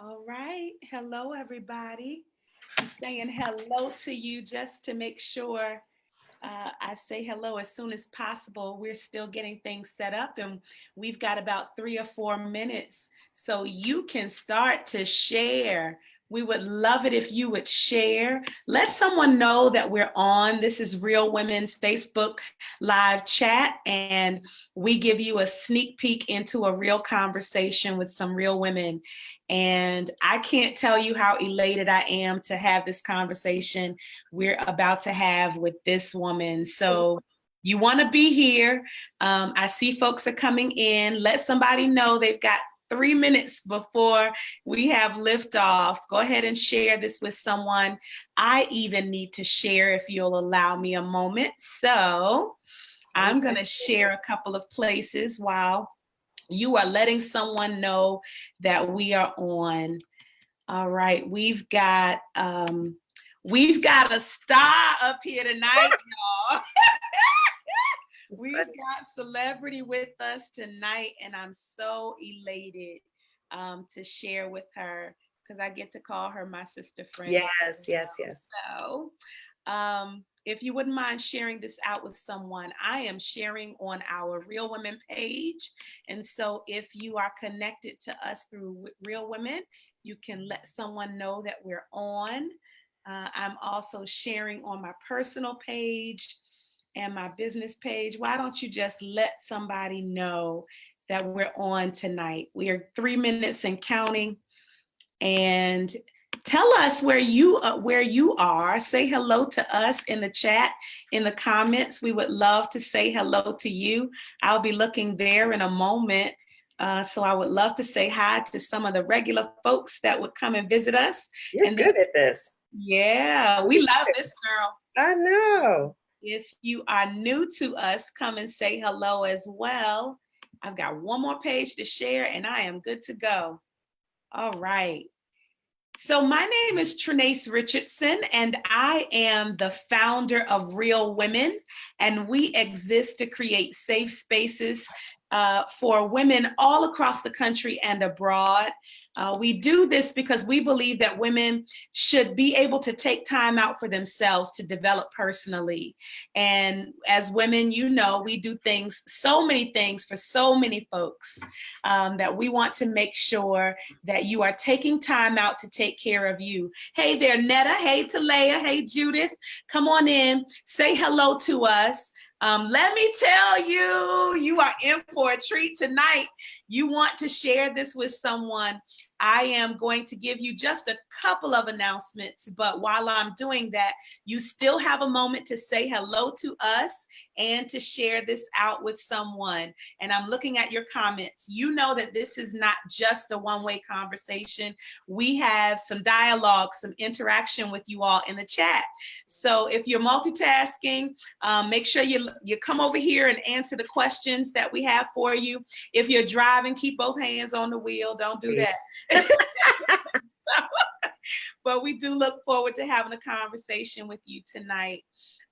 All right. Hello, everybody. I'm saying hello to you just to make sure I say hello as soon as possible. We're still getting things set up, and we've got about 3 or 4 minutes so you can start to share. We would love it if you would share. Let someone know that we're on. This is Real Women's Facebook live chat, and we give you a sneak peek into a real conversation with some real women. And I can't tell you how elated I am to have this conversation we're about to have with this woman. So you want to be here. I see folks are coming in. Let somebody know they've got 3 minutes before we have liftoff. Go ahead and share this with someone. I even need to share if you'll allow me a moment. So I'm going to share a couple of places while you are letting someone know that we are on. All right, we've got a star up here tonight, y'all. We've got celebrity with us tonight, and I'm so elated to share with her because I get to call her my sister friend. Yes. So, if you wouldn't mind sharing this out with someone, I am sharing on our Real Women page. And so if you are connected to us through Real Women, you can let someone know that we're on. I'm also sharing on my personal page and my business page. Why don't you just let somebody know that we're on tonight? We are 3 minutes and counting. And tell us where you are. Say hello to us in the chat, in the comments. We would love to say hello to you. I'll be looking there in a moment. So I would love to say hi to some of the regular folks that would come and visit us. You're good at this. Yeah, we love this girl. I know. If you are new to us, come and say hello as well. I've got one more page to share and I am good to go. All right. So my name is Trenace Richardson, and I am the founder of Real Women, and we exist to create safe spaces for women all across the country and abroad. We do this because we believe that women should be able to take time out for themselves to develop personally. And as women, you know, we do things, so many things for so many folks that we want to make sure that you are taking time out to take care of you. Hey there, Netta. Hey, Talea. Hey, Judith. Come on in. Say hello to us. Let me tell you, you are in for a treat tonight. You want to share this with someone. I am going to give you just a couple of announcements, but while I'm doing that, you still have a moment to say hello to us and to share this out with someone. And I'm looking at your comments. You know that this is not just a one-way conversation. We have some dialogue, some interaction with you all in the chat. So if you're multitasking, make sure you come over here and answer the questions that we have for you. If you're driving, keep both hands on the wheel. Don't do that. But we do look forward to having a conversation with you tonight.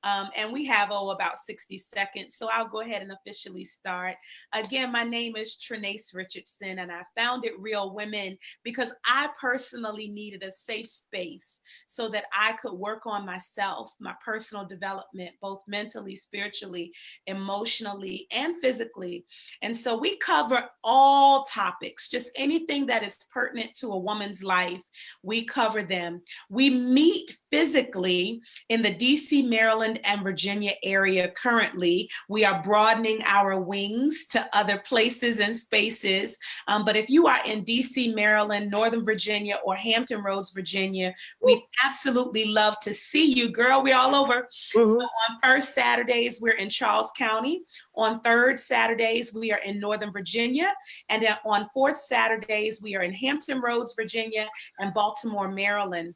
And we have, about 60 seconds. So I'll go ahead and officially start. Again, my name is Trenace Richardson, and I founded Real Women because I personally needed a safe space so that I could work on myself, my personal development, both mentally, spiritually, emotionally, and physically. And so we cover all topics, just anything that is pertinent to a woman's life, we cover them. We meet physically in the DC, Maryland, and Virginia area currently. We are broadening our wings to other places and spaces. But if you are in DC, Maryland, Northern Virginia, or Hampton Roads, Virginia, we absolutely love to see you, girl. We're all over. So on first Saturdays, we're in Charles County. On third Saturdays, we are in Northern Virginia. And on fourth Saturdays, we are in Hampton Roads, Virginia, and Baltimore, Maryland.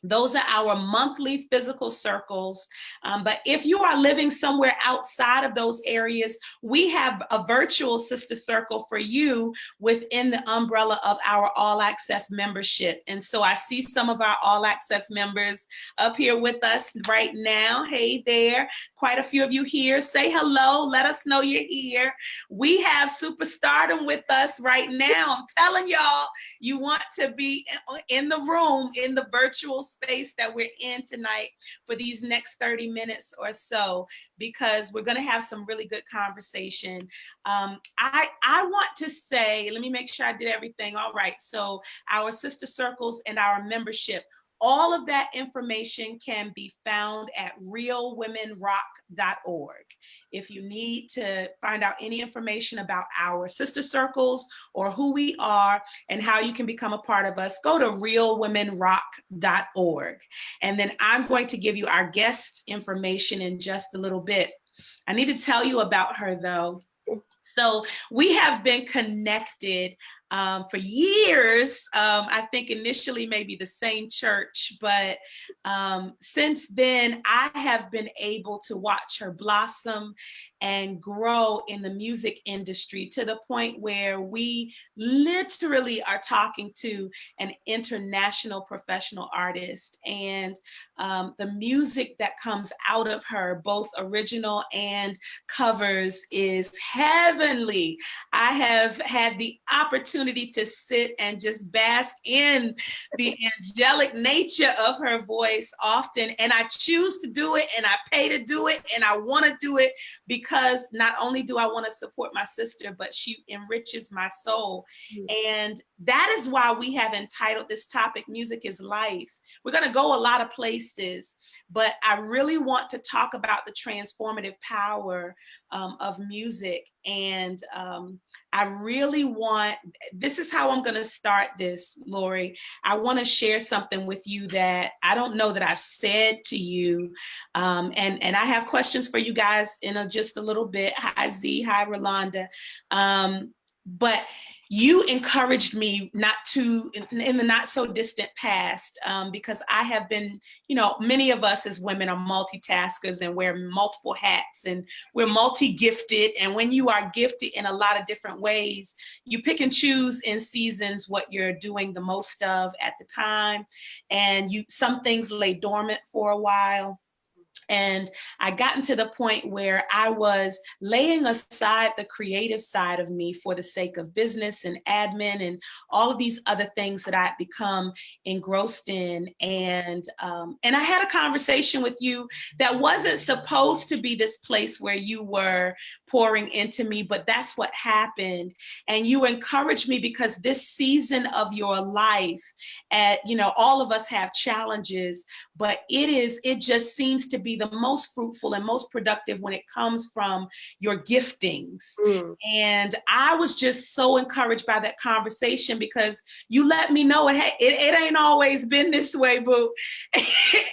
Those are our monthly physical circles. But if you are living somewhere outside of those areas, we have a virtual sister circle for you within the umbrella of our All Access membership. And so I see some of our All Access members up here with us right now. Hey there, quite a few of you here. Say hello, let us know you're here. We have Superstardom with us right now. I'm telling y'all, you want to be in the room, in the virtual space that we're in tonight for these next 30 minutes or so, because we're going to have some really good conversation. I want to say, let me make sure I did everything all right. So our sister circles and our membership, all of that information can be found at realwomenrock.org. If you need to find out any information about our sister circles or who we are and how you can become a part of us, go to realwomenrock.org. And then I'm going to give you our guest information in just a little bit. I need to tell you about her though. So we have been connected for years. I think initially maybe the same church, but since then I have been able to watch her blossom and grow in the music industry to the point where we literally are talking to an international professional artist. And the music that comes out of her, both original and covers, is heavenly. I have had the opportunity to sit and just bask in the angelic nature of her voice often. And I choose to do it, and I pay to do it, and I want to do it because not only do I want to support my sister, but she enriches my soul. And that is why we have entitled this topic, Music is Life. We're going to go a lot of places, but I really want to talk about the transformative power of music. And I really want, this is how I'm going to start this, Lori. I want to share something with you that I don't know that I've said to you. And I have questions for you guys in just a little bit. Hi, Z. Hi, Rolanda. But you encouraged me not to, in the not so distant past, because I have been, you know, many of us as women are multitaskers and wear multiple hats, and we're multi-gifted. And when you are gifted in a lot of different ways, you pick and choose in seasons what you're doing the most of at the time. And some things lay dormant for a while. And I gotten to the point where I was laying aside the creative side of me for the sake of business and admin and all of these other things that I'd become engrossed in. And I had a conversation with you that wasn't supposed to be this place where you were pouring into me, but that's what happened. And you encouraged me because this season of your life, you know, all of us have challenges, but it just seems to be the most fruitful and most productive when it comes from your giftings. And I was just so encouraged by that conversation because you let me know, hey, it ain't always been this way, boo.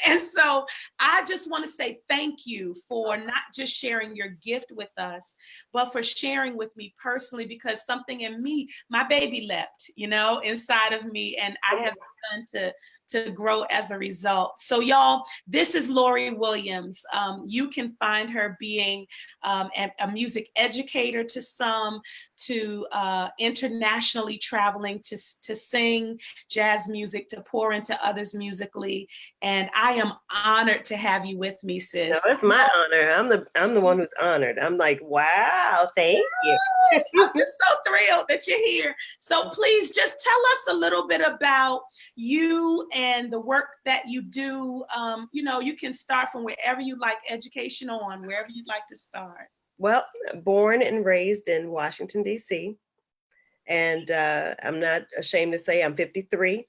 And so I just want to say thank you for not just sharing your gift with us, but for sharing with me personally, because something in me, my baby leapt, you know, inside of me, and I have begun to grow as a result. So y'all, this is Lori Williams. You can find her being a music educator to some, to internationally traveling to sing jazz music, to pour into others musically. And I am honored to have you with me, sis. No, it's my honor. I'm the one who's honored. I'm like, wow, thank you. I'm just so thrilled that you're here. So please just tell us a little bit about you and the work that you do. You know, you can start from wherever you like, education on, wherever you'd like to start. Well, born and raised in Washington, D.C. And I'm not ashamed to say I'm 53.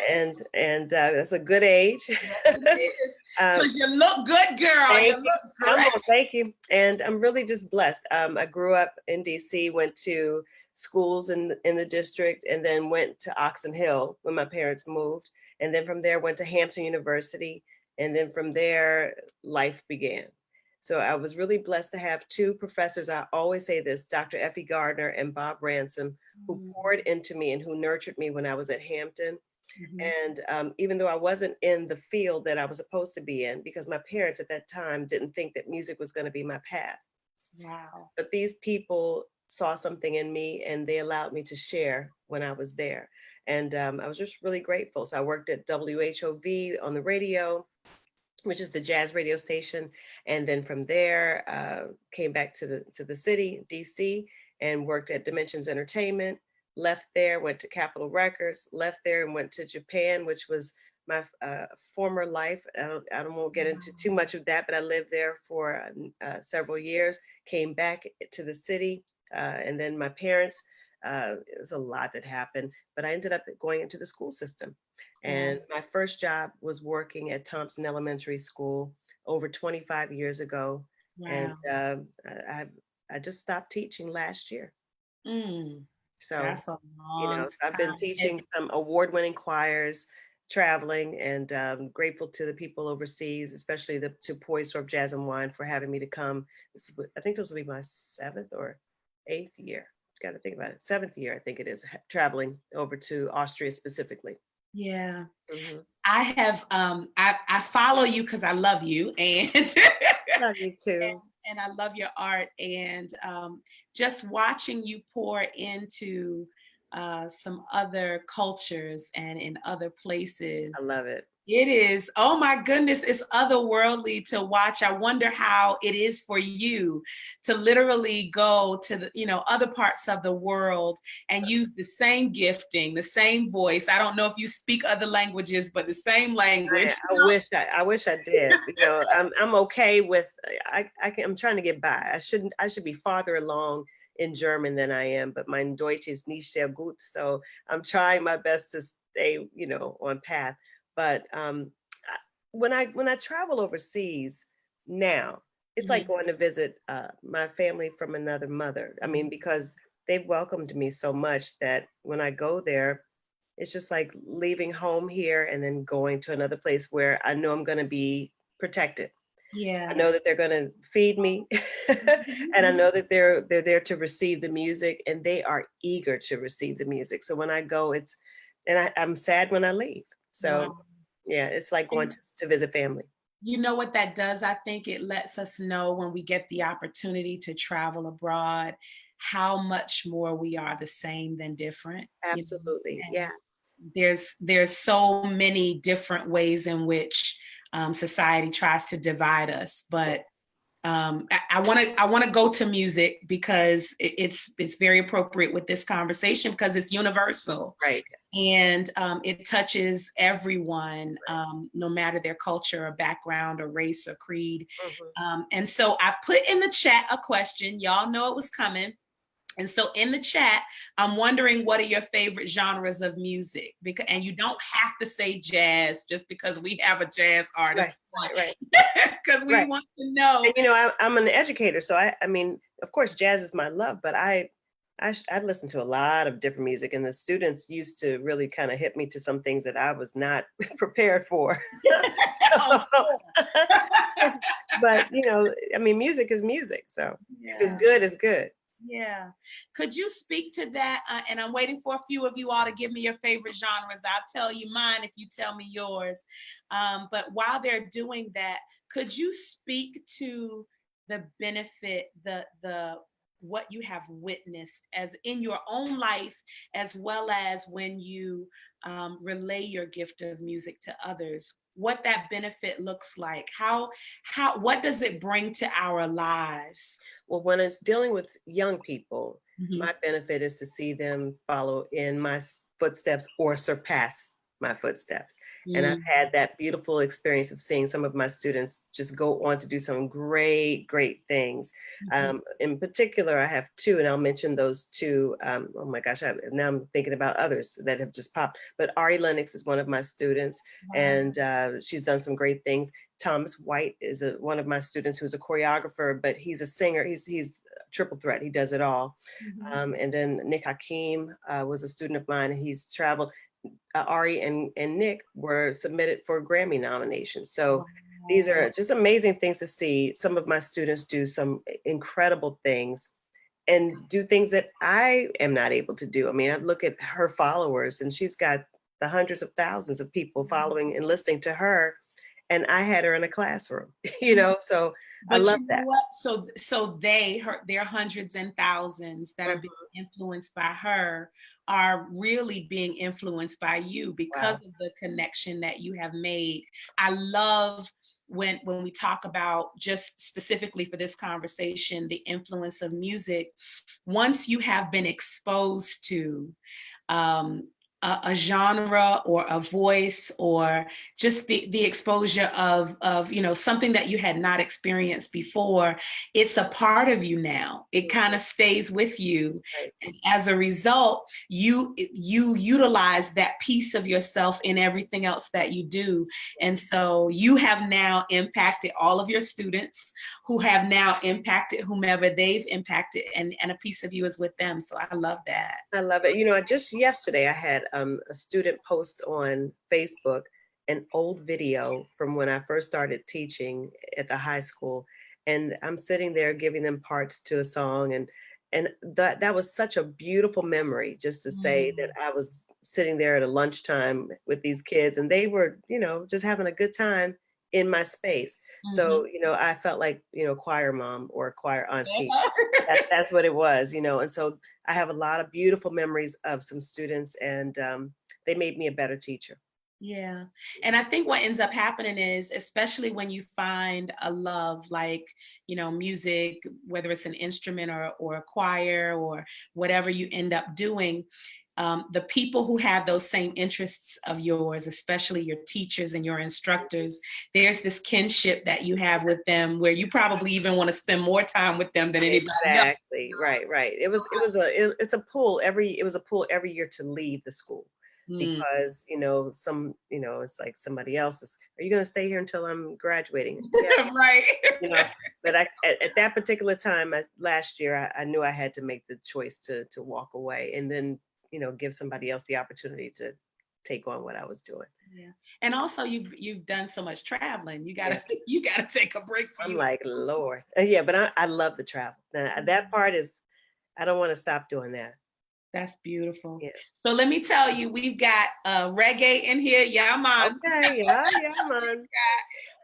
And that's a good age. It is, because you look good, girl. You look great. Thank you. And I'm really just blessed. I grew up in DC, went to schools in the district, and then went to Oxon Hill when my parents moved. And then from there went to Hampton University. And then from there, life began. So I was really blessed to have two professors. I always say this, Dr. Effie Gardner and Bob Ransom, who poured into me and who nurtured me when I was at Hampton. Mhm. And even though I wasn't in the field that I was supposed to be in, because my parents at that time didn't think that music was going to be my path. Wow. But these people saw something in me and they allowed me to share when I was there. And I was just really grateful. So I worked at WHOV on the radio, which is the jazz radio station. And then from there, came back to the city, DC, and worked at Dimensions Entertainment. Left there, went to Capitol Records. Left there and went to Japan, which was my former life. I don't won't get into too much of that, but I lived there for several years. Came back to the city, and then my parents. It was a lot that happened, but I ended up going into the school system. Wow. And my first job was working at Thompson Elementary School over 25 years ago. And Wow. I just stopped teaching last year. Mm, So, that's a you long know, so I've been time. teaching some award-winning choirs, traveling, and grateful to the people overseas, especially to Poisdorf Jazz and Wine for having me to come. I think this will be my 7th or 8th year. Got to think about it. 7th year, I think it is, traveling over to Austria specifically. Yeah. Mhm. I have I follow you because I love you and Love you too. and I love your art and just watching you pour into some other cultures and in other I places. love it. It is, oh my goodness, it's otherworldly to watch. I wonder how it is for you to literally go to the, other parts of the world and use the same gifting, the same voice. I don't know if you speak other languages, but the same language. I wish I did. You know, I'm okay with I'm trying to get by. I should be farther along in German than I am, but mein Deutsch is nicht sehr gut. So I'm trying my best to stay, on path. But when I travel overseas now, it's like Mhm. going to visit my family from another mother. I mean, because they've welcomed me so much that when I go there, it's just like leaving home here and then going to another place where I know I'm going to be protected. I Yeah. know that they're going to feed me, and I Mhm. know that they're there to receive the music, and they are eager to receive the music. So when I go, I'm sad when I leave. So Wow. yeah, it's like going And to visit family. you know what that does? I think it lets us know when we get the opportunity to travel abroad how much more we are the same than different. Absolutely, yeah. And there's so many different ways in which society tries to divide us, but I want to go to music because it's very appropriate with this conversation because it's universal Right, and it touches everyone, no matter their culture or background or race or creed. mhm. And so I've put in the chat a question. Y'all know it was coming. And so in the chat, I'm wondering what are your favorite genres of music? Because and you don't have to say jazz just because we have a jazz artist, Right, right, because we right. want to know. And I'm an educator, so I mean, of course, jazz is my love, but I listen to a lot of different music, and the students used to really kind of hit me to some things that I was not prepared for. Oh, So, cool. but I mean, music is music, so if it's Yeah. good, it's good. Yeah. Could you speak to that? And I'm waiting for a few of you all to give me your favorite genres. I'll tell you mine if you tell me yours. But while they're doing that, could you speak to the benefit, the what you have witnessed as in your own life, as well as when you relay your gift of music to others? What that benefit looks like? How what does it bring to our lives? Well, when it's dealing with young people, Mhm. my benefit is to see them follow in my footsteps or surpass my footsteps. And I've Mm, had that beautiful experience of seeing some of my students just go on to do some great, great things. mhm. In particular, I have two, and I'll mention those two. Oh my gosh, now I'm thinking about others that have just popped. But Ari Lennox is one of my students, Wow. and she's done some great things. Thomas White is one of my students who's a choreographer, but he's a singer. He's a triple threat. He does it all. Mhm. And then Nick Hakim was a student of mine, and he's traveled. Ari and Nick were submitted for Grammy nominations. So these Wow. are just amazing things to see. Some of my students do some incredible things and do things that I am not able to do. I mean, I look at her followers, and she's got the hundreds of thousands of people following and listening to her. And I had her in a classroom, so I But love you know that. what? So their hundreds and thousands that are being influenced by her are really being influenced by you because Wow. of the connection that you have made. I love when we talk about, just specifically for this conversation, the influence of music. Once you have been exposed to um, a genre or a voice, or just the exposure of something that you had not experienced before, it's a part of you now. It kind of stays with you, Right. and as a result, you utilize that piece of yourself in everything else that you do. And so you have now impacted all of your students, who have now impacted whomever they've impacted, and a piece of you is with them. So I love that. I love it. Just yesterday I had a student post on Facebook an old video from when I first started teaching at the high school, and I'm sitting there giving them parts to a song, and that was such a beautiful memory, just to say that Mm. I was sitting there at a lunchtime with these kids, and they were, just having a good time in my space. Mhm. So, I felt like, choir mom or choir auntie. That's what it was, and so I have a lot of beautiful memories of some students, and they made me a better teacher. Yeah. And I think what ends up happening is, especially when you find a love like, music, whether it's an instrument or a choir or whatever you end up doing, the people who have those same interests of yours, especially your teachers and your instructors, there's this kinship that you have with them where you probably even want to spend more time with them than anybody else. Exactly. Right, right. It's a pull every year to leave the school, Mm. because, it's like somebody else is, are you going to stay here until I'm graduating? Yeah, Right. you know, but at that particular time, last year, I knew I had to make the choice to walk away, and then, give somebody else the opportunity to take on what I was doing. Yeah. And also you've done so much traveling. You Yeah. gotta you gotta take a break for I'm you. like, Lord. Yeah, but I love the travel. Now, that part is, I don't want to stop doing that. That's beautiful. Yeah. So let me tell you, we've got reggae in here. Yeah, man. Okay. Yeah, yeah, man.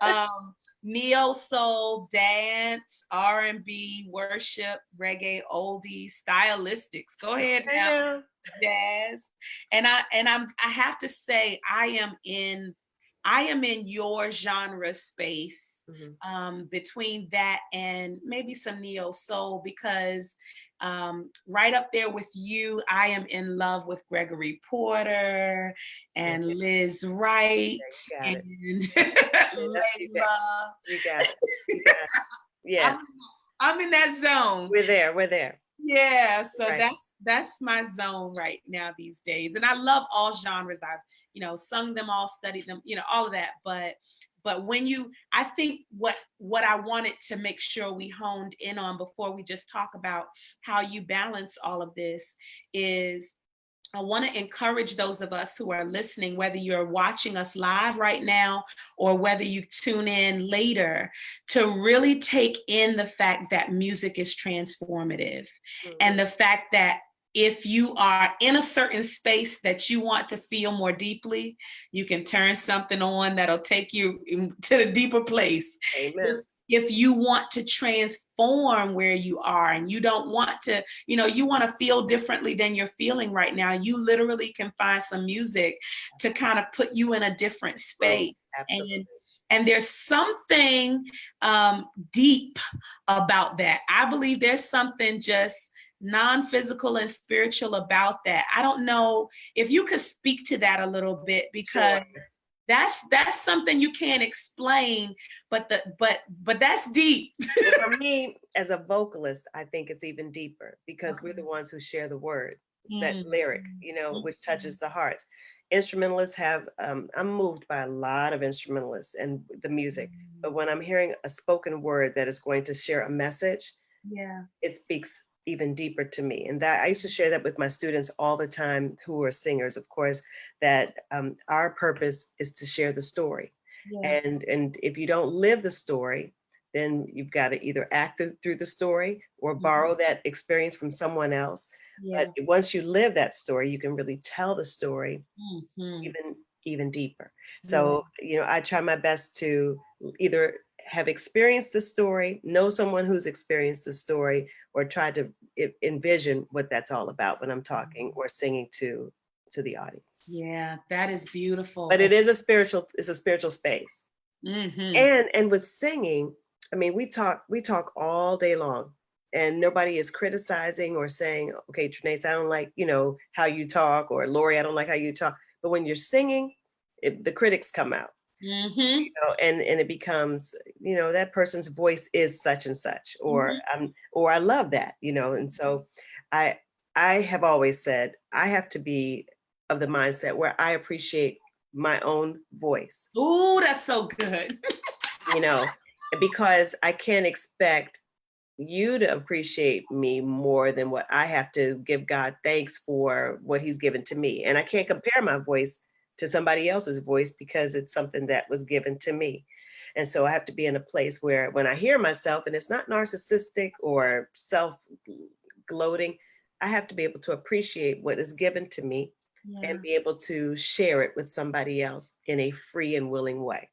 Um, neo soul, dance, R&B, worship, reggae, oldie, stylistics. Go ahead Okay now, now. jazz. I have to say, I am in your genre space, Mhm. between that and maybe some neo soul, because right up there with you, I am in love with Gregory Porter and Okay, Liz Wright you got and it. Okay, Layla. you got it. You got it. Yeah, I'm, I'm in that zone. we're there. We're there. Yeah, so Right. that's my zone right now these days. And I love all genres. I've, sung them all, studied them, all of that. But I think what I wanted to make sure we honed in on before we just talk about how you balance all of this is, I want to encourage those of us who are listening, whether you're watching us live right now or whether you tune in later, to really take in the fact that music is transformative, Mhm. and the fact that if you are in a certain space that you want to feel more deeply, you can turn something on that'll take you to the deeper place. If, Amen. if you want to transform where you are and you don't want to, you want to feel differently than you're feeling right now, you literally can find some music to kind of put you in a different Well, space. absolutely. And there's something deep about that. I believe there's something just non-physical and spiritual about that. I don't know if you could speak to that a little bit, because Sure. that's something you can't explain, but that's deep. Well, for me, as a vocalist, I think it's even deeper, because we're the Okay. ones who share the word, that Mm. lyric, which touches the heart. Instrumentalists have, I'm moved by a lot of instrumentalists and the music, but when I'm hearing a spoken word that is going to share a message, Yeah. it speaks even deeper to me. And that I used to share that with my students all the time who are singers, of course, that our purpose is to share the story. Yeah. And if you don't live the story, then you've got to either act through the story or Mhm. borrow that experience from someone else. Yeah. But once you live that story, you can really tell the story Mhm. even deeper. Yeah. So, I try my best to either have experienced the story, know someone who's experienced the story, or try to envision what that's all about when I'm talking or singing to the audience. Yeah, that is beautiful. But it's a spiritual space. Mhm. And with singing, I mean, we talk all day long, and nobody is criticizing or saying, okay, Trinace, I don't like, how you talk, or Lori, I don't like how you talk. But when you're singing, the critics come out, Mhm. and it becomes, that person's voice is such and such, Mhm. or I love that, and so I I have always said I have to be of the mindset where I appreciate my own voice, Ooh, that's so good. you know, because I can't expect you to appreciate me more than what I have to give God thanks for what he's given to me. And I can't compare my voice to somebody else's voice because it's something that was given to me. And so I have to be in a place where when I hear myself, and it's not narcissistic or self gloating, I have to be able to appreciate what is given to me and Yeah. be able to share it with somebody else in a free and willing way.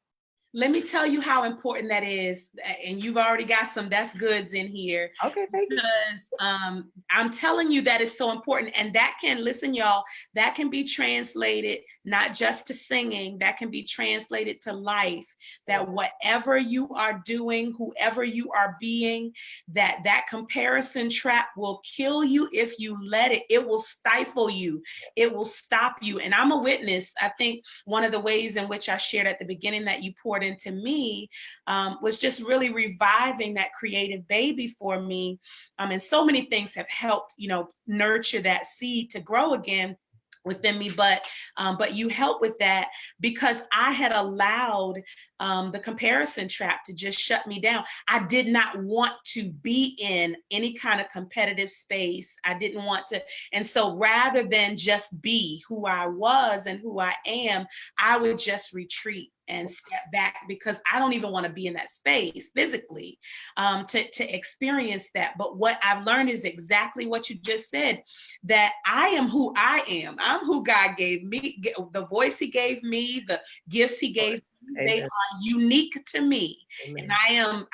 Let me tell you how important that is. And you've already got some that's goods in here. Okay, thank you. Because I'm telling you that is so important. And that can, listen, y'all, that can be translated not just to singing, that can be translated to life. That whatever you are doing, whoever you are being, that comparison trap will kill you if you let it. It will stifle you. It will stop you. And I'm a witness. I think one of the ways in which I shared at the beginning that you poured into me was just really reviving that creative baby for me. And so many things have helped, nurture that seed to grow again within me, but you help with that because I had allowed the comparison trap to just shut me down. I did not want to be in any kind of competitive space. I didn't want to, and so rather than just be who I was and who I am, I would just retreat and step back because I don't even want to be in that space physically to experience that. But what I've learned is exactly what you just said, that I am who I am. I'm who God gave me, the voice he gave me, the gifts he gave me. They Amen. are unique to me. Amen. And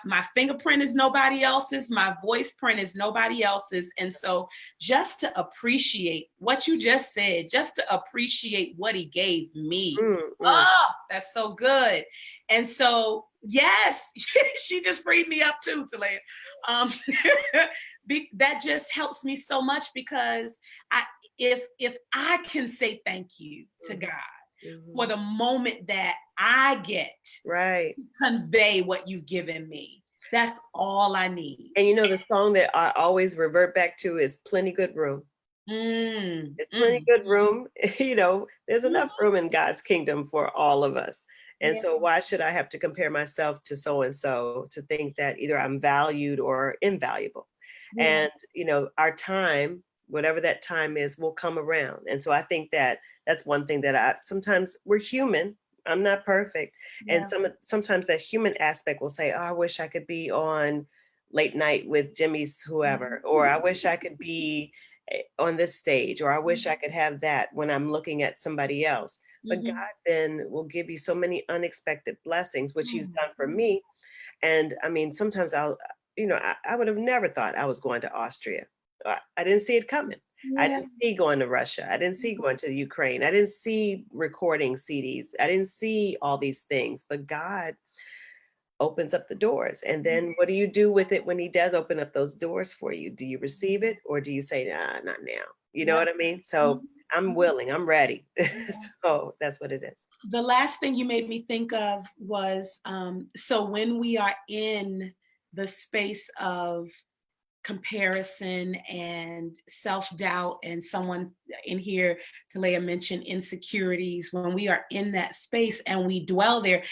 my fingerprint is nobody else's. My voice print is nobody else's. And so just to appreciate what you just said, just to appreciate what he gave me. Mm, mm. Oh, that's so good. And so, yes, she just freed me up too, Talaya. Um, that just helps me so much because if I can say thank you to God for Mhm. the moment that I get Right. to convey what you've given me, that's all I need. And the song that I always revert back to is Plenty Good Room. Mm, It's plenty mm, good mm, room. There's mm. enough room in God's kingdom for all of us. And Yeah, so why should I have to compare myself to so and so to think that either I'm valued or invaluable? yeah, And our time, whatever that time is, will come around. And so I think that that's one thing that sometimes we're human. I'm not perfect. And yeah. sometimes that human aspect will say, oh, I wish I could be on late night with Jimmy's whoever, or I wish I could be on this stage, or I wish I could have that when I'm looking at somebody else. But God Mhm. then will give you so many unexpected blessings, which he's Mm. done for me. And I mean, sometimes I would have never thought I was going to Austria. I didn't see it coming. I Yeah. didn't see going to Russia. I didn't see going to Ukraine. I didn't see recording CDs. I didn't see all these things, but God opens up the doors. And then what do you do with it when he does open up those doors for you? Do you receive it, or do you say, nah, not now? You know Yep. what I mean? So I'm Mhm. willing, I'm ready. Yeah. So that's what it is. The last thing you made me think of was so when we are in the space of comparison and self-doubt, and someone in here, Talaya mentioned insecurities, when we are in that space and we dwell there,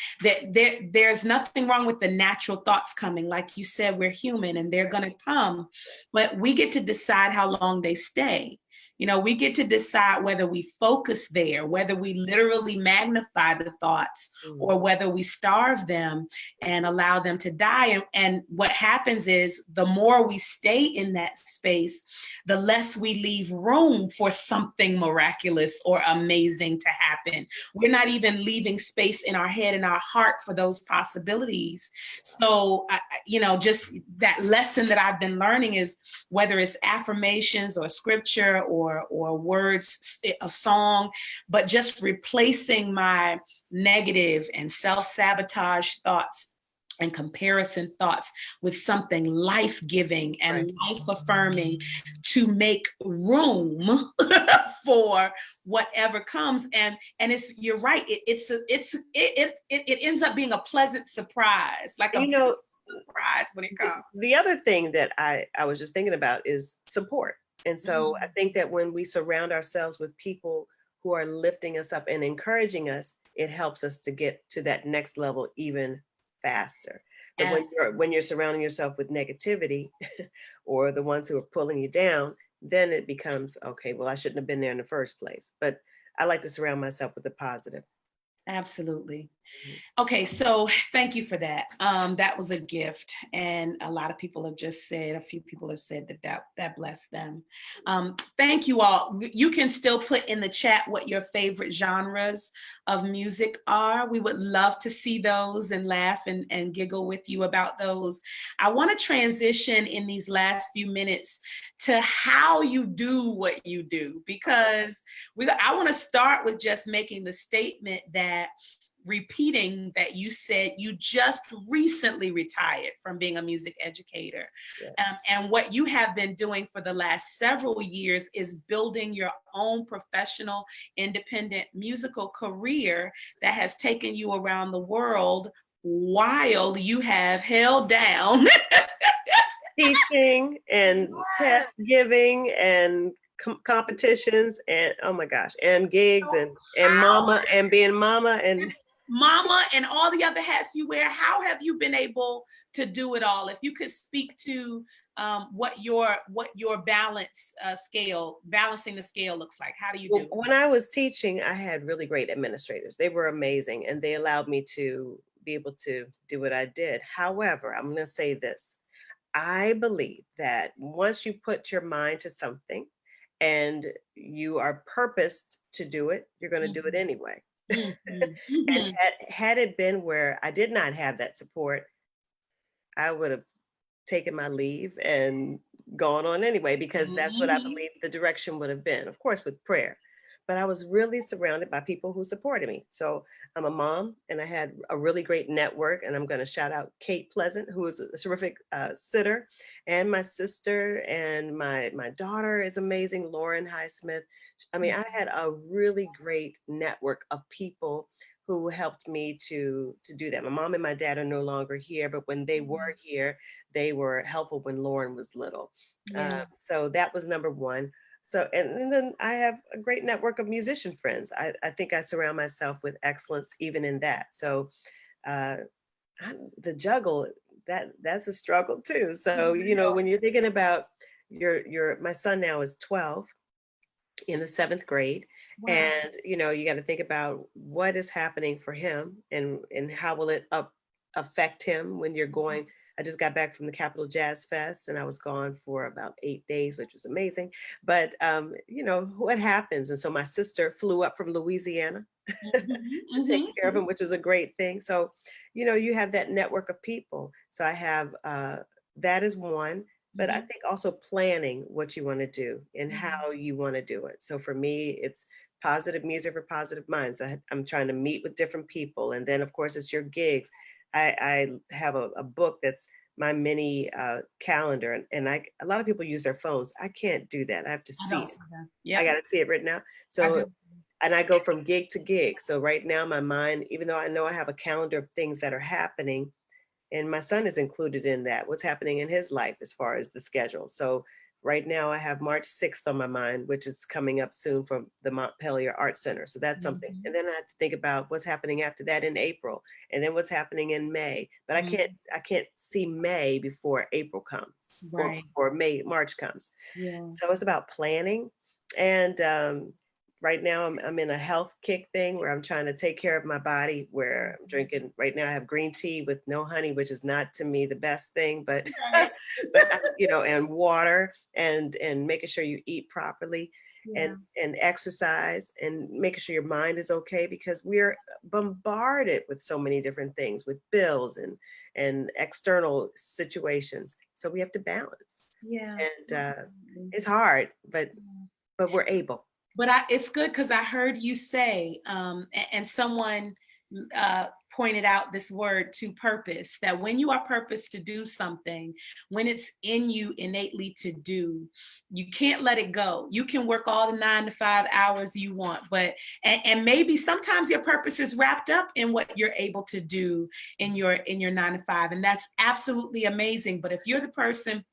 there's nothing wrong with the natural thoughts coming. Like you said, we're human and they're going to come, but we get to decide how long they stay. You know, we get to decide whether we focus there, whether we literally magnify the thoughts, or whether we starve them and allow them to die. And what happens is the more we stay in that space, the less we leave room for something miraculous or amazing to happen. We're not even leaving space in our head and our heart for those possibilities. So, you know, just that lesson that I've been learning is, whether it's affirmations or scripture or words of song, but just replacing my negative and self-sabotage thoughts and comparison thoughts with something life-giving and life-affirming, to make room for whatever comes. And it's, you're right, it ends up being a pleasant surprise, like a surprise when it comes. The other thing that I was just thinking about is support. And so I think that when we surround ourselves with people who are lifting us up and encouraging us, it helps us to get to that next level even faster. But when you're surrounding yourself with negativity or the ones who are pulling you down, then it becomes, okay, well, I shouldn't have been there in the first place. But I like to surround myself with the positive. Absolutely. Okay, so thank you for that. That was a gift, and a lot of people have just said, a few people have said that blessed them. Thank you all. You can still put in the chat what your favorite genres of music are. We would love to see those and laugh and giggle with you about those. I want to transition in these last few minutes to how you do what you do, because I want to start with just making the statement that, repeating that you said you just recently retired from being a music educator. Yes. And what you have been doing for the last several years is building your own professional, independent musical career that has taken you around the world while you have held down teaching and test giving and competitions and, oh my gosh, and gigs and mama and being mama and mama and all the other hats you wear. How have you been able to do it all? If you could speak to what your balancing the scale looks like. How do you do it? When I was teaching, I had really great administrators. They were amazing, and they allowed me to be able to do what I did. However, I'm going to say this. I believe that once you put your mind to something and you are purposed to do it, you're going to do it anyway. And had it been where I did not have that support, I would have taken my leave and gone on anyway, because that's what I believe the direction would have been, of course, with prayer. But I was really surrounded by people who supported me. So I'm a mom, and I had a really great network. And I'm going to shout out Kate Pleasant, who is a terrific sitter, and my sister, and my daughter is amazing, Lauren Highsmith. I mean, I had a really great network of people who helped me to do that. My mom and my dad are no longer here, but when they were here, they were helpful when Lauren was little. So that was number one. So, and then I have a great network of musician friends. I think I surround myself with excellence even in that. So the juggle, that's a struggle too. So, you know, when you're thinking about my son now is 12 in the 7th grade. Wow. And, you know, you got to think about what is happening for him and how will it affect him when you're going. I just got back from the Capitol Jazz Fest, and I was gone for about 8 days, which was amazing. But, you know, what happens? And so my sister flew up from Louisiana to take care of him, which was a great thing. So, you know, you have that network of people. So I have, that is one. But I think also planning what you want to do and how you want to do it. So for me, it's positive music for positive minds. I'm trying to meet with different people. And then, of course, it's your gigs. I have a book that's my mini calendar, and a lot of people use their phones. I can't do that. I have to see it. Yep. I got to see it right now. So, and I go from gig to gig. So right now, my mind, even though I know I have a calendar of things that are happening, and my son is included in that, what's happening in his life as far as the schedule. So right now I have March 6th on my mind, which is coming up soon from the Montpelier Art Center. So that's something. And then I have to think about what's happening after that in April, and then what's happening in May. But I can't see May before April comes, or March comes. So it's about planning And right now I'm in a health kick thing where I'm trying to take care of my body, where I'm drinking right now. I have green tea with no honey, which is not to me the best thing, but Right. and water and making sure you eat properly Yeah. and exercise and making sure your mind is okay, because we're bombarded with so many different things, with bills and external situations. So we have to balance. Yeah. And Absolutely. it's hard, but Yeah. we're able. But it's good because I heard you say, and someone pointed out this word to purpose, that when you are purposed to do something, when it's in you innately to do, you can't let it go. You can work all the 9 to 5 hours you want, but, and maybe sometimes your purpose is wrapped up in what you're able to do in your 9 to 5. And that's absolutely amazing. But if you're the person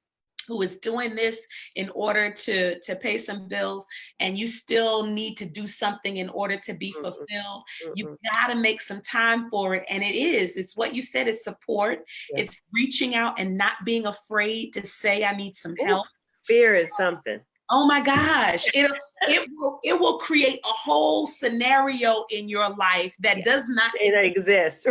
who is doing this in order to pay some bills, and you still need to do something in order to be Mm-mm, fulfilled, you mm-mm. got to make some time for it. And it's what you said, it's support. Yeah. It's reaching out and not being afraid to say I need some Ooh, help. fear is something. Oh my gosh, it will create a whole scenario in your life that Yeah. does not They don't exist.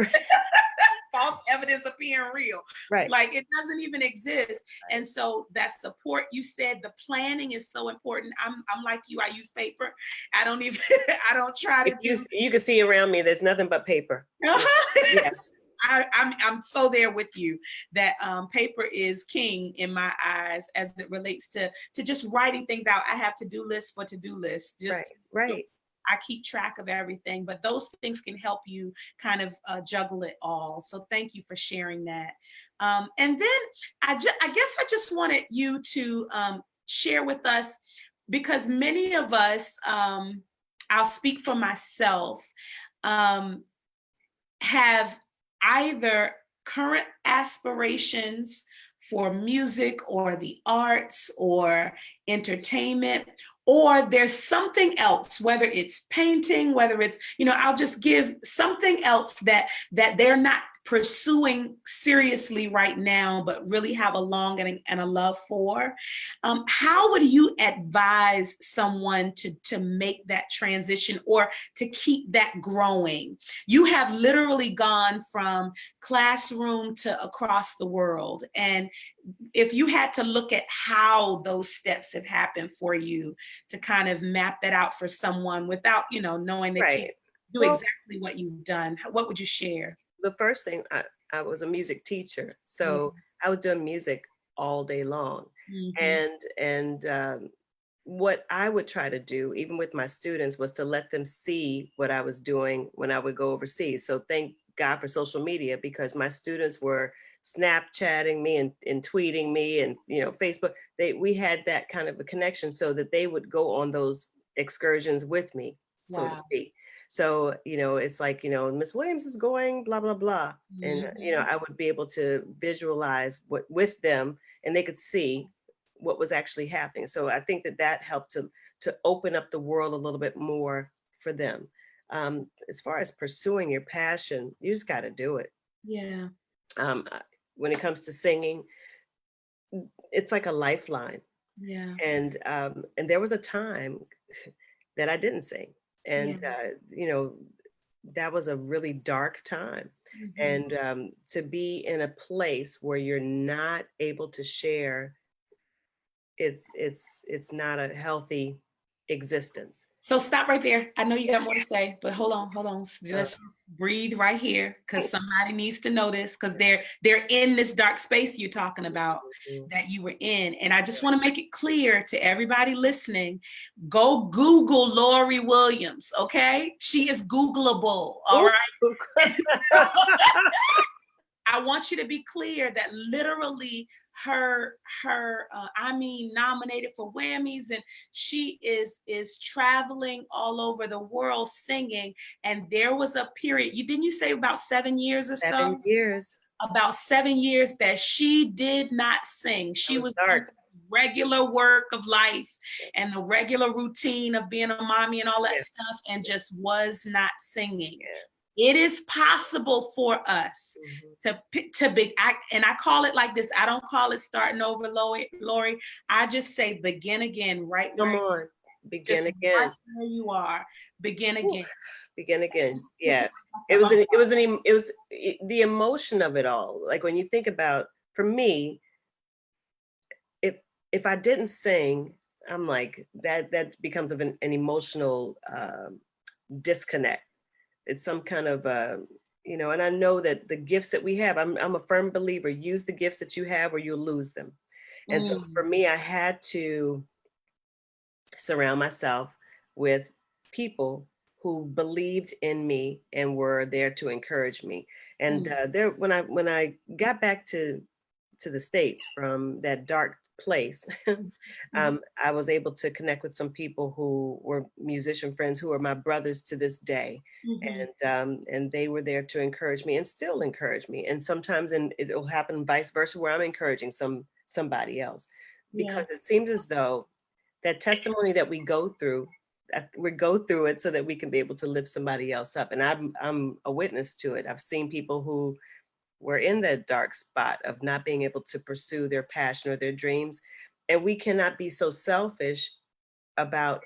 false evidence appearing real. Right. Like it doesn't even exist. And so that support, you said the planning is so important. I'm like you, I use paper. I don't even I don't try If to you do you can see around me, there's nothing but paper. Yeah. I'm so there with you that paper is king in my eyes as it relates to just writing things out. I have to-do lists for to-do lists. Just Right. Right. I keep track of everything, but those things can help you kind of juggle it all. So thank you for sharing that. And then I guess I just wanted you to share with us, because many of us, I'll speak for myself, um, have either current aspirations for music or the arts or entertainment, or there's something else, whether it's painting, whether it's, I'll just give something else that they're not pursuing seriously right now, but really have a longing and a love for. How would you advise someone to make that transition or to keep that growing? You have literally gone from classroom to across the world. And if you had to look at how those steps have happened for you to kind of map that out for someone without, knowing they can't Right. do Well, exactly what you've done, what would you share? the first thing, I was a music teacher, Yeah. so I was doing music all day long. Mhm. And what I would try to do, even with my students, was to let them see what I was doing when I would go overseas. So thank God for social media, because my students were Snapchatting me and tweeting me and Facebook. We had that kind of a connection, so that they would go on those excursions with me, so to Wow. speak. So, it's like, Miss Williams is going, blah, blah, blah. And, Mhm. I would be able to visualize what with them, and they could see what was actually happening. So I think that helped to open up the world a little bit more for them. As far as pursuing your passion, you just got to do it. Yeah. Um, uh, when it comes to singing, it's like a lifeline. Yeah. And there was a time that I didn't sing, Yeah. and that was a really dark time. Mhm. And to be in a place where you're not able to share, it's not a healthy existence. So stop right there. I know you got more to say, but hold on, hold on. Uh, Let's breathe right here, because somebody needs to know this, because they're in this dark space you're talking about mhm. that you were in. And I just want to make it clear to everybody listening, go Google Lori Williams, okay? She is Googleable, all Ooh. right? I want you to be clear that literally nominated for Grammys, and she is traveling all over the world singing. And there was a period, didn't you say about 7 years or 7 years. about 7 years that she did not sing. That She was was doing dark. regular work of life and the regular routine of being a mommy and all that Yeah, stuff, and just was not singing. yeah. It is possible for us Mhm. to be, and I call it like this. I don't call it starting over, Lori. I just say begin again, right Come where on. Begin Just again. right where you are. Begin Ooh, again. begin again. Pick Yeah. it back up. The emotion of it all. Like when you think about, for me, if if I didn't sing, I'm like that becomes of an emotional disconnect. It's some kind of and I know that the gifts that we have, I'm a firm believer, use the gifts that you have or you'll lose them. And so for Mm, me, I had to surround myself with people who believed in me and were there to encourage me. And mm, there, when I got back to the States from that dark place, mhm, I was able to connect with some people who were musician friends who are my brothers to this day. mhm. And they were there to encourage me and still encourage me. And sometimes it'll happen vice versa where I'm encouraging somebody else. Yeah. Because it seems as though that testimony that we go through it so that we can be able to lift somebody else up. And I'm a witness to it. I've seen people who were in that dark spot of not being able to pursue their passion or their dreams. And we cannot be so selfish about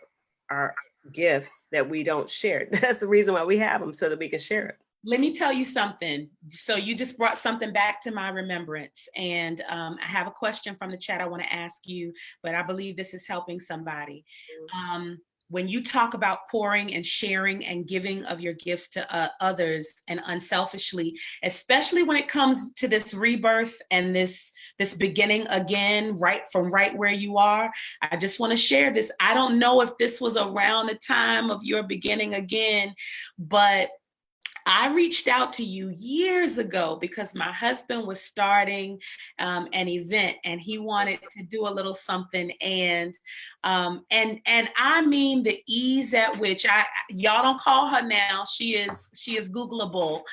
our gifts that we don't share it. That's the reason why we have them, so that we can share it. Let me tell you something. So you just brought something back to my remembrance. And I have a question from the chat I want to ask you, but I believe this is helping somebody. When you talk about pouring and sharing and giving of your gifts to others and unselfishly, especially when it comes to this rebirth and this beginning again, right from right where you are, I just want to share this. I don't know if this was around the time of your beginning again, but I reached out to you years ago because my husband was starting an event and he wanted to do a little something, and I mean the ease at which y'all don't call her now. She is Googleable,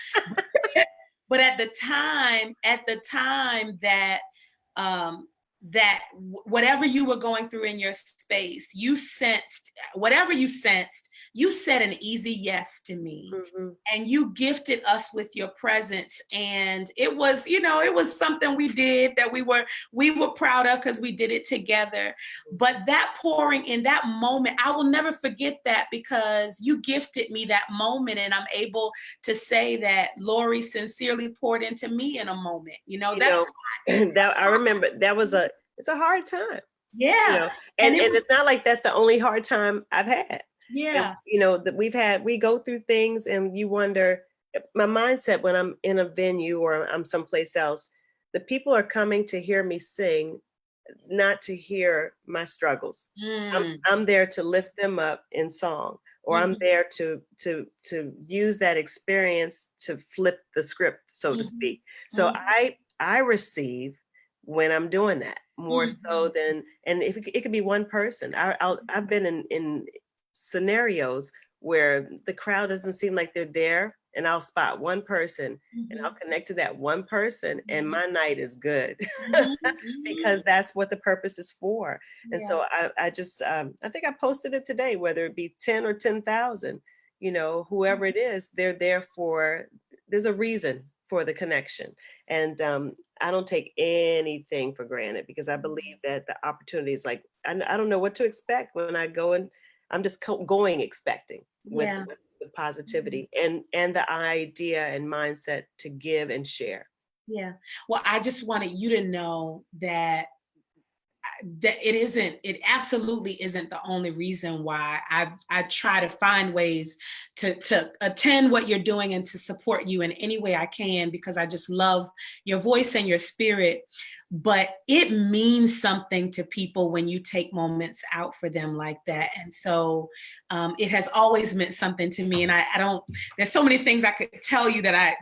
but at the time that whatever you were going through in your space, you sensed whatever you sensed, you said an easy yes to me. Mhm. And you gifted us with your presence. And it was, it was something we did that we were proud of because we did it together. But that pouring in that moment, I will never forget that, because you gifted me that moment. And I'm able to say that Lori sincerely poured into me in a moment. You That's know, that I remember it's a hard time, yeah. and And it was, it's not like that's the only hard time I've had. And, yeah. that we go through things and you wonder, my mindset when I'm in a venue or I'm someplace else, the people are coming to hear me sing, not to hear my struggles. Mm, I'm there to lift them up in song, or I'm mhm, there to use that experience to flip the script, so to mhm, speak. So mhm, I receive when I'm doing that more so mhm, than, and if it could be one person. I've been in scenarios where the crowd doesn't seem like they're there, and I'll spot one person and I'll mhm, connect to that one person, and mhm, my night is good. mhm, mhm. Because that's what the purpose is for. And Yeah. so I just I think I posted it today, whether it be 10 or 10,000, whoever it is, they're there for, there's a reason for the connection. And I don't take anything for granted, because I believe that the opportunities, like, I don't know what to expect when I go, and I'm just going expecting with, Yeah. with positivity and the idea and mindset to give and share. Yeah. Well, I just wanted you to know that it absolutely isn't the only reason why I try to find ways to attend what you're doing and to support you in any way I can, because I just love your voice and your spirit. But it means something to people when you take moments out for them like that. And so it has always meant something to me. And I don't, there's so many things I could tell you that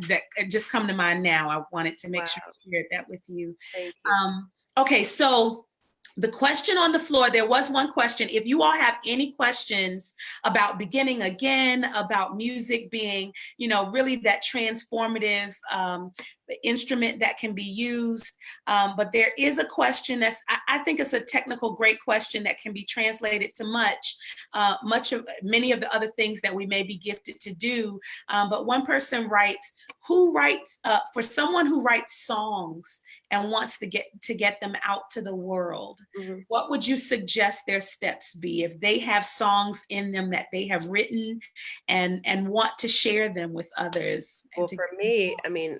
just come to mind now. I wanted to make sure Wow. I shared that with you. Thank you. Okay, so the question on the floor, there was one question. If you all have any questions about beginning again, about music being, really that transformative instrument that can be used. But there is a question I think it's a technical, great question that can be translated to many of the other things that we may be gifted to do. But one person writes, for someone who writes songs and wants to get them out to the world, what would you suggest their steps be if they have songs in them that they have written and want to share them with others? Well, for me, I mean,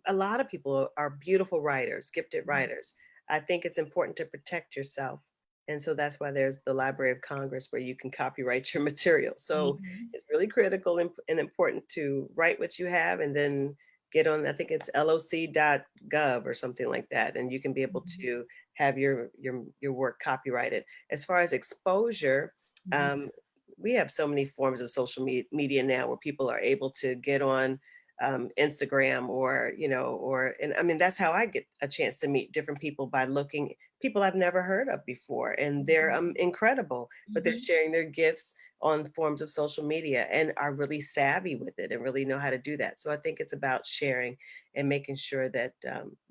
a lot of people are beautiful writers, gifted writers. I think it's important to protect yourself. And so that's why there's the Library of Congress where you can copyright your material. So it's really critical and important to write what you have and then get on, I think it's loc.gov or something like that. And you can be able to have your work copyrighted. As far as exposure, we have so many forms of social media now where people are able to get on Instagram and I mean, that's how I get a chance to meet different people, by looking people I've never heard of before. And they're incredible, but they're sharing their gifts on forms of social media and are really savvy with it and really know how to do that. So I think it's about sharing and making sure that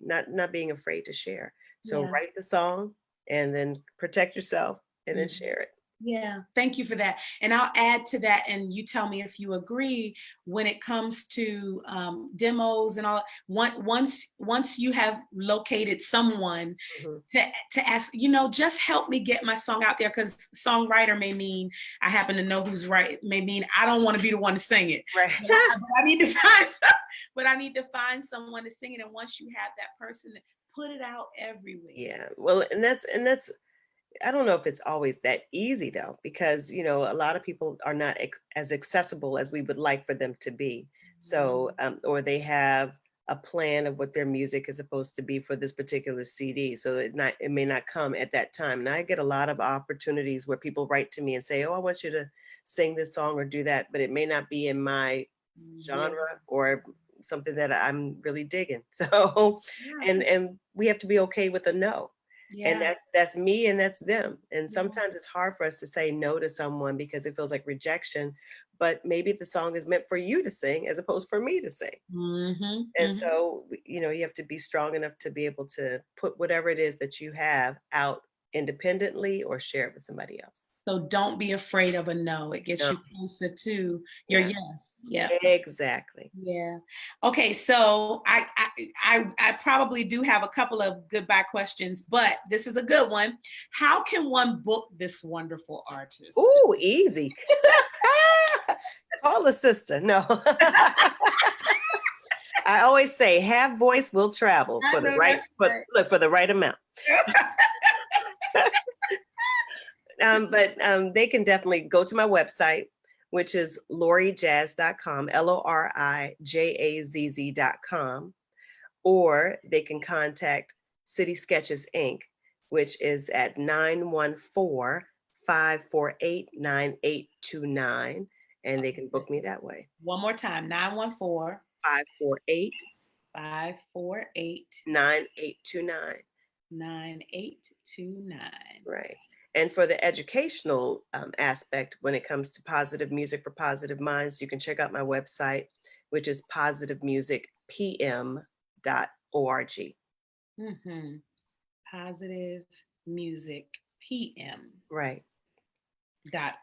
not being afraid to share. So write the song and then protect yourself and then share it. Yeah, thank you for that. And I'll add to that, and you tell me if you agree, when it comes to demos and all, once you have located someone to ask, just help me get my song out there, because songwriter may mean I happen to know who's right, may mean I don't want to be the one to sing it. Right. But I need to find someone to sing it. And once you have that person, put it out everywhere. Yeah, well, and that's I don't know if it's always that easy though, because a lot of people are not as accessible as we would like for them to be. So, or they have a plan of what their music is supposed to be for this particular CD. So it may not come at that time. And I get a lot of opportunities where people write to me and say, "Oh, I want you to sing this song or do that," but it may not be in my genre or something that I'm really digging. So, and we have to be okay with a no. And that's me and that's them. And sometimes it's hard for us to say no to someone because it feels like rejection, but maybe the song is meant for you to sing as opposed for me to sing. And so, you have to be strong enough to be able to put whatever it is that you have out independently or share it with somebody else. So don't be afraid of a no. It gets you closer to your yes. Yeah. Exactly. Yeah. Okay. So I probably do have a couple of goodbye questions, but this is a good one. How can one book this wonderful artist? Ooh, easy. Call a sister. No. I always say, have voice, will travel for the right amount. But they can definitely go to my website, which is lorijazz.com, LORIJAZZ.com, or they can contact City Sketches Inc., which is at 914-548-9829, and they can book me that way. One more time, 914 548 548 9829. 9829. Right. And for the educational aspect, when it comes to positive music for positive minds, you can check out my website, which is positivemusicpm.org. Positive Music PM. Right.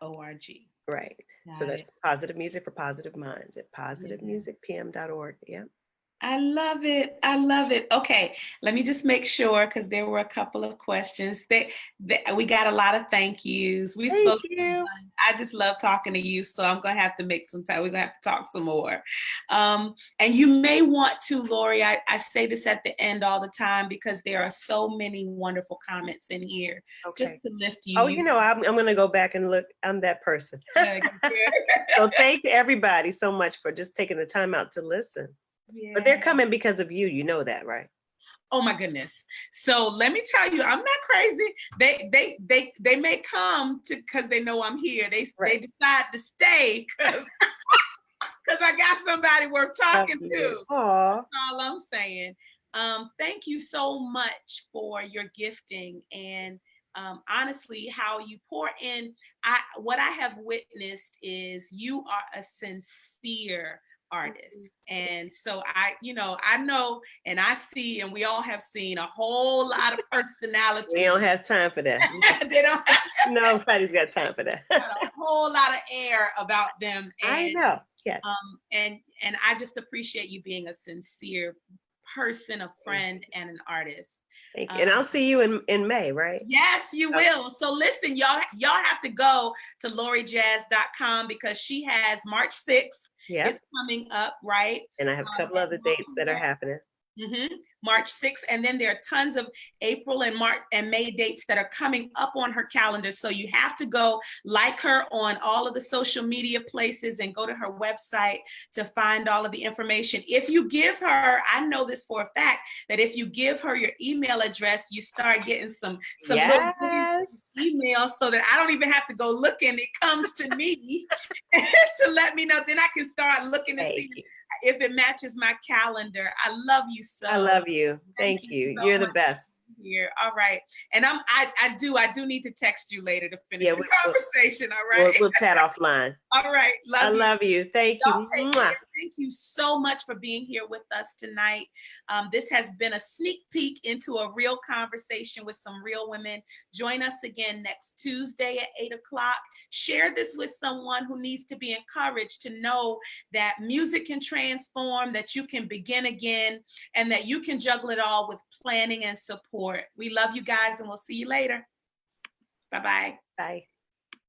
.org. Right. So that's Positive Music for Positive Minds at positivemusicpm.org. Yeah. I love it. I love it. Okay, let me just make sure, because there were a couple of questions. We got a lot of thank yous. Thank you. I just love talking to you, so I'm going to have to make some time. We're going to have to talk some more. And you may want to, Lori, I say this at the end all the time because there are so many wonderful comments in here. Okay. Just to lift you. Oh, I'm going to go back and look. I'm that person. So thank everybody so much for just taking the time out to listen. Yeah. But they're coming because of you. You know that, right? Oh my goodness. So let me tell you, I'm not crazy. They may come because they know I'm here. They decide to stay because I got somebody worth talking to. Aww. That's all I'm saying. Thank you so much for your gifting and honestly, how you pour in. What I have witnessed is you are a sincere artist. And so I know, and I see, and we all have seen a whole lot of personality. We don't have time for that. They don't have Nobody's got time for that. a whole lot of air about them. And, I know. Yes. And I just appreciate you being a sincere person, a friend, and an artist. Thank you. And I'll see you in May, right? Yes, you will. So listen, y'all have to go to LoriJazz.com because she has March 6th. Yeah. It's coming up, right? And I have a couple other dates that are happening. March 6th. And then there are tons of April and March and May dates that are coming up on her calendar. So you have to go like her on all of the social media places and go to her website to find all of the information. If you give her, I know this for a fact, that if you give her your email address, you start getting some Yes. little emails so that I don't even have to go looking. It comes to me to let me know. Then I can start looking to see if it matches my calendar. I love you so. I love you. Thank you. So You're the much best. Here. All right. And I do need to text you later to finish the conversation. All right. We'll chat offline. All right. Love you. Thank you. Take care. Thank you so much for being here with us tonight. This has been a sneak peek into a real conversation with some real women. Join us again next Tuesday at 8:00. Share this with someone who needs to be encouraged to know that music can transform, that you can begin again, and that you can juggle it all with planning and support. We love you guys, and we'll see you later. Bye-bye. Bye.